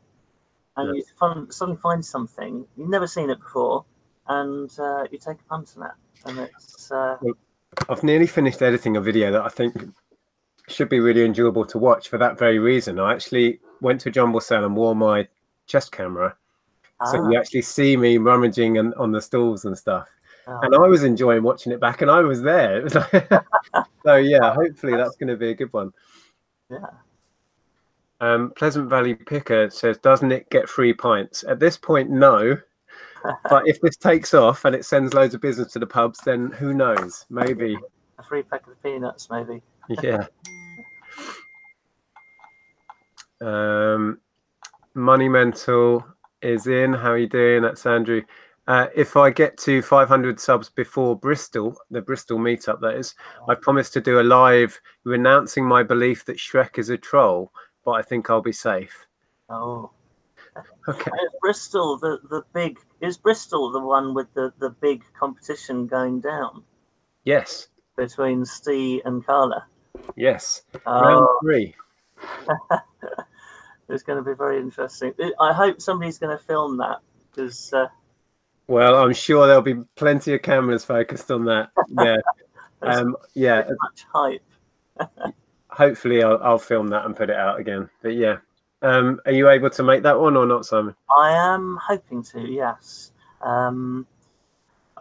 And you suddenly find something, you've never seen it before, and you take a punt on it. And it's... I've nearly finished editing a video that I think should be really enjoyable to watch for that very reason. I actually went to a jumble sale and wore my chest camera. So you actually see me rummaging on the stalls and stuff. And I was enjoying watching it back, and I was there. It was like, so yeah, hopefully that's going to be a good one. Yeah. Pleasant Valley Picker says, doesn't it get free pints? At this point, no. But if this takes off and it sends loads of business to the pubs, then who knows? Maybe. A free pack of peanuts, maybe. Yeah. Money Mental is in. How are you doing? That's Andrew. If I get to 500 subs before Bristol, the Bristol meetup, that is, I promise to do a live renouncing my belief that Shrek is a troll, but I think I'll be safe. Oh. Okay. Is Bristol is Bristol the one with the big competition going down? Yes. Between Steve and Carla? Yes. Round 3. It's going to be very interesting. I hope somebody's going to film that, because... well, I'm sure there'll be plenty of cameras focused on that. Yeah. Yeah. Much hype. Hopefully I'll film that and put it out again. But yeah. Are you able to make that one or not, Simon? I am hoping to, yes. I've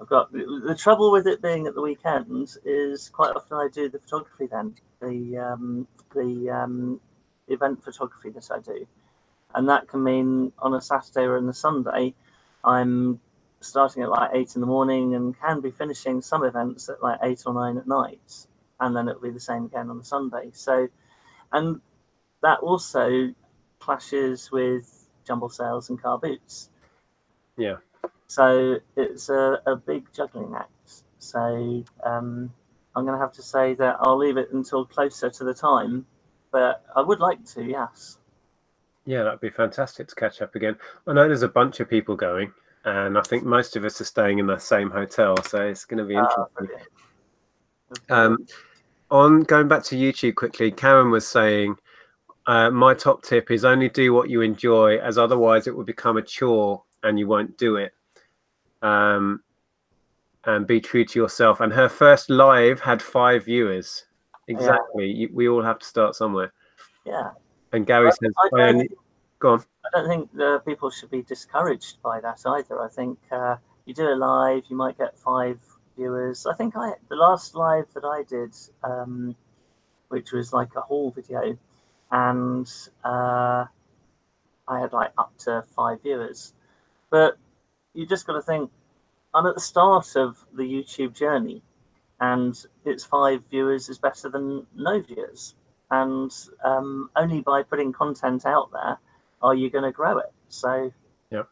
got the trouble with it being at the weekend is quite often I do the photography then, the event photography that I do, and that can mean on a Saturday or on a Sunday I'm starting at like 8 in the morning and can be finishing some events at like 8 or 9 at night, and then it'll be the same again on the Sunday. So, and that also clashes with jumble sales and car boots. Yeah. So it's a big juggling act. So I'm going to have to say that I'll leave it until closer to the time, but I would like to, yes. Yeah, that'd be fantastic to catch up again. I know there's a bunch of people going, and I think most of us are staying in the same hotel, so it's going to be interesting. On going back to YouTube quickly, Karen was saying, my top tip is only do what you enjoy, as otherwise it will become a chore and you won't do it. And be true to yourself. And her first live had 5 viewers. Exactly. Yeah. We all have to start somewhere. Yeah. And Gary says, go on. I don't think people should be discouraged by that either. I think you do a live, you might get 5 viewers. I think the last live that I did, which was like a haul video, and I had like up to 5 viewers. But you just got to think, I'm at the start of the YouTube journey, and it's 5 viewers is better than no viewers. And only by putting content out there are you going to grow it. So yeah,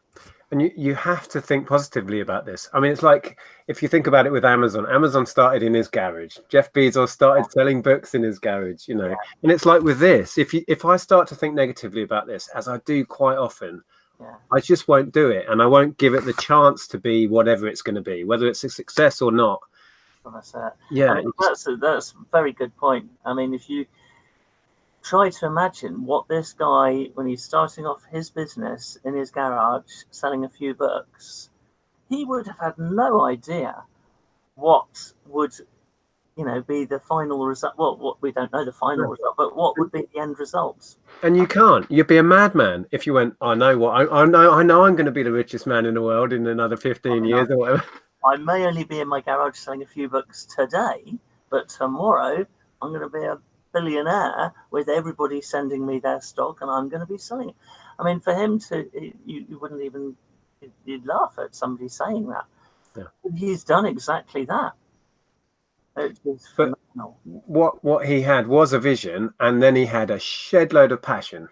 and you have to think positively about this. I mean, it's like if you think about it with Amazon started in his garage. Jeff Bezos started selling books in his garage, you know. Yeah. And it's like with this, if I start to think negatively about this, as I do quite often, I just won't do it, and I won't give it the chance to be whatever it's going to be, whether it's a success or not. Well, that's it. Yeah, I mean, that's a very good point. I mean, if you try to imagine what this guy, when he's starting off his business in his garage selling a few books, he would have had no idea what would, be the final result. Well, what we don't know the final result, but what would be the end result? And you can't. You'd be a madman if you went, I know what I know I'm going to be the richest man in the world in another 15 years or whatever. I may only be in my garage selling a few books today, but tomorrow I'm going to be a billionaire with everybody sending me their stock, and I'm going to be selling it. I mean, for him you wouldn't even, you'd laugh at somebody saying that. Yeah. He's done exactly that. It's phenomenal. What he had was a vision, and then he had a shed load of passion.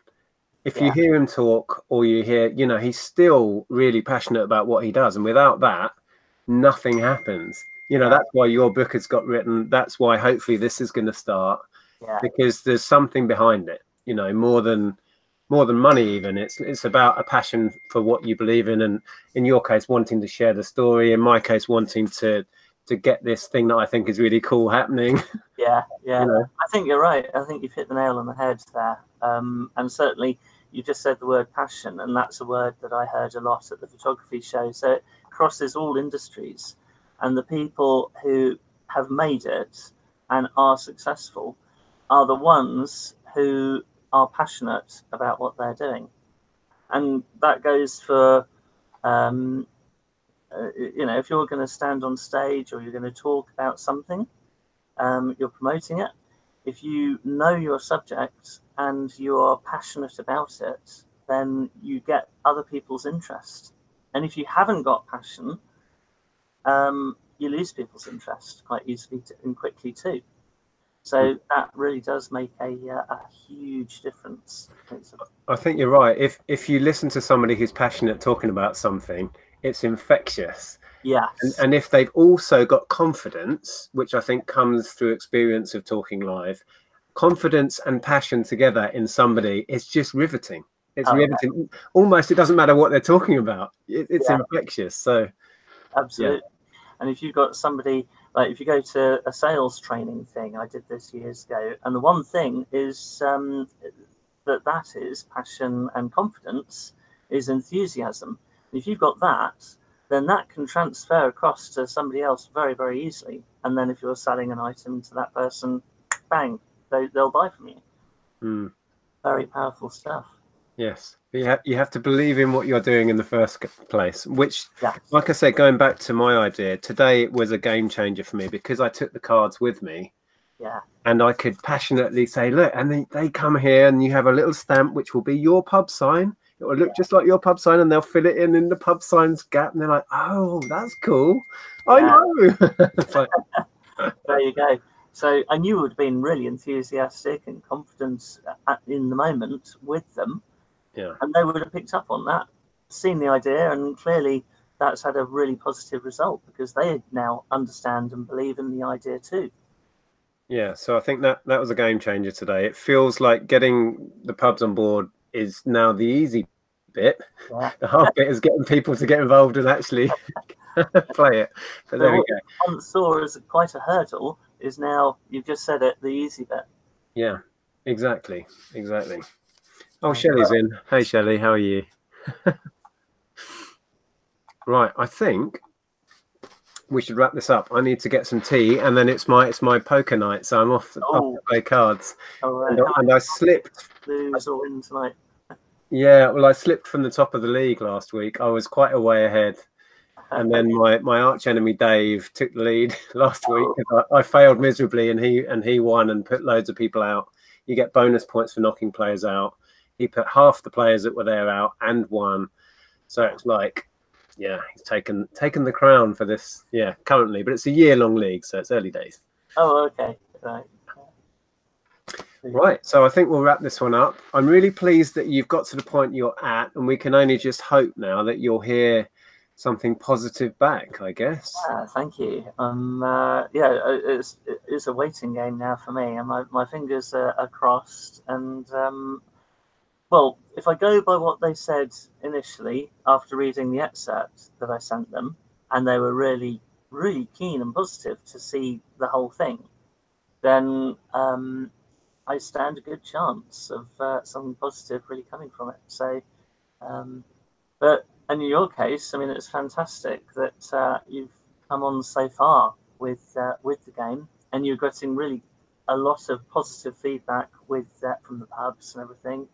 If you hear him talk, or you hear, he's still really passionate about what he does, and without that, nothing happens. That's why your book has got written. That's why hopefully this is going to start, because there's something behind it. More than money. Even it's about a passion for what you believe in, and in your case, wanting to share the story. In my case, wanting to get this thing that I think is really cool happening. Yeah. I think you're right. I think you've hit the nail on the head there. And certainly, you just said the word passion, and that's a word that I heard a lot at the photography show. So it crosses all industries, and the people who have made it and are successful are the ones who are passionate about what they're doing. And that goes for, if you're going to stand on stage or you're going to talk about something, you're promoting it. If you know your subject and you're passionate about it, then you get other people's interest. And if you haven't got passion, you lose people's interest quite easily and quickly too. So that really does make a huge difference. I think you're right. If you listen to somebody who's passionate talking about something, it's infectious. Yes. And if they've also got confidence, which I think comes through experience of talking live, confidence and passion together in somebody is just riveting. It's riveting. Yeah. Almost, it doesn't matter what they're talking about. It's infectious. So, absolutely. Yeah. And if you've got somebody, like if you go to a sales training thing, I did this years ago, and the one thing is that is passion and confidence is enthusiasm. And if you've got that, then that can transfer across to somebody else very, very easily. And then if you're selling an item to that person, bang, they'll buy from you. Very powerful stuff. Yes, you have to believe in what you're doing in the first place, which, like I said, going back to my idea, today it was a game changer for me because I took the cards with me. Yeah. And I could passionately say, look, and they come here and you have a little stamp, which will be your pub sign. It will look just like your pub sign, and they'll fill it in the pub signs gap. And they're like, oh, that's cool. I know. Like, there you go. So, and you would have been really enthusiastic and confident in the moment with them. Yeah. And they would have picked up on that, seen the idea, and clearly that's had a really positive result because they now understand and believe in the idea too. Yeah, so I think that was a game changer today. It feels like getting the pubs on board is now the easy bit. Yeah. The hard bit is getting people to get involved and actually play it. But So there we what go. you once saw as quite a hurdle is now, you've just said it, the easy bit. Yeah, exactly. Oh, Oh, Shelley's in. Hey, Shelley, how are you? Right, I think we should wrap this up. I need to get some tea, and then it's my poker night, so I'm off to play cards. right. And I slipped. Lose or win tonight? Yeah, well, I slipped from the top of the league last week. I was quite a way ahead, and then my arch enemy Dave took the lead last week. I failed miserably, and he won and put loads of people out. You get bonus points for knocking players out. He put half the players that were there out and won. So it's like, yeah, he's taken the crown for this. Yeah, currently, but it's a year-long league, so it's early days. Oh, okay, right. Right, so I think we'll wrap this one up. I'm really pleased that you've got to the point you're at, and we can only just hope now that you'll hear something positive back, I guess. Yeah, thank you. Yeah, it's a waiting game now for me, and my fingers are crossed. And well, if I go by what they said initially after reading the excerpt that I sent them, and they were really, really keen and positive to see the whole thing, then I stand a good chance of something positive really coming from it. So, but and in your case, I mean, it's fantastic that you've come on so far with the game, and you're getting really a lot of positive feedback with from the pubs and everything.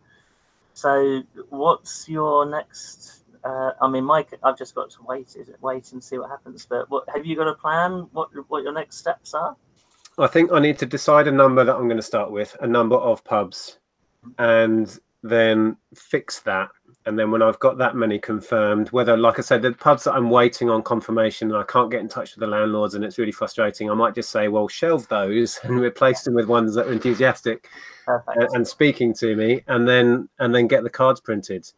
So, what's your next? I mean, Mike, I've just got to wait and see what happens. But what have you got a plan? What your next steps are? I think I need to decide a number that I'm going to start with, a number of pubs, and then fix that. And then when I've got that many confirmed, whether, like I said, the pubs that I'm waiting on confirmation and I can't get in touch with the landlords and it's really frustrating, I might just say, well, shelve those and replace them with ones that are enthusiastic and speaking to me, and then get the cards printed,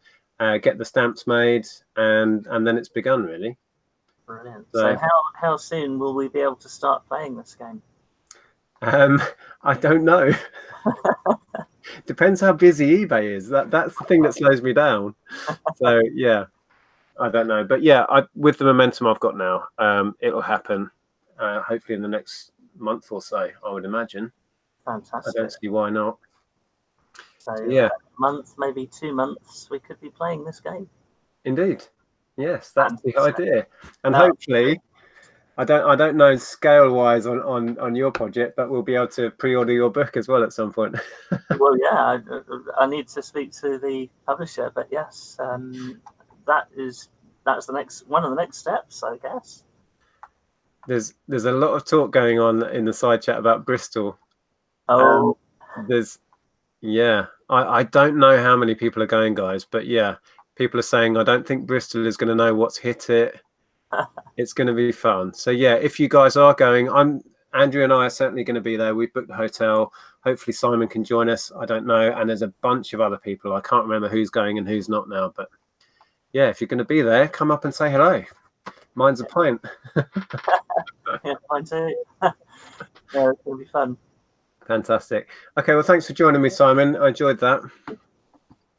get the stamps made, and then it's begun, really. Brilliant. So how soon will we be able to start playing this game? I don't know. Depends how busy eBay is. That's the thing that slows me down. So yeah, I don't know. But yeah, with the momentum I've got now, it'll happen. Hopefully in the next month or so, I would imagine. Fantastic. I don't see why not. So yeah, a month, maybe 2 months, we could be playing this game. Indeed. Yes, that's the idea. And hopefully, I don't know scale wise on your project, but we'll be able to pre-order your book as well at some point. Well, yeah, I need to speak to the publisher, but yes, that's one of the next steps, I guess. There's a lot of talk going on in the side chat about Bristol. Oh, yeah, I don't know how many people are going, guys, but yeah, people are saying I don't think Bristol is going to know what's hit it. It's going to be fun. So yeah, if you guys are going, Andrew and I are certainly going to be there. We've booked the hotel. Hopefully Simon can join us. I don't know. And there's a bunch of other people. I can't remember who's going and who's not now. But yeah, if you're going to be there, come up and say hello. Mine's a pint. Yeah, mine too. Yeah, it'll be fun. Fantastic. Okay, well, thanks for joining me, Simon. I enjoyed that.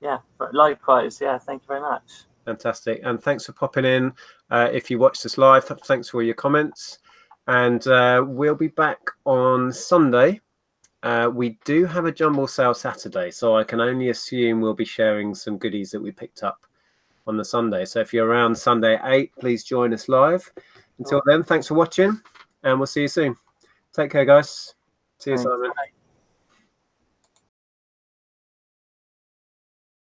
Yeah, likewise. Yeah, thank you very much. Fantastic. And thanks for popping in. If you watched this live, thanks for all your comments. And we'll be back on Sunday. We do have a jumble sale Saturday, so I can only assume we'll be sharing some goodies that we picked up on the Sunday. So if you're around Sunday at 8, please join us live. Until then, thanks for watching, and we'll see you soon. Take care, guys. See you, Simon.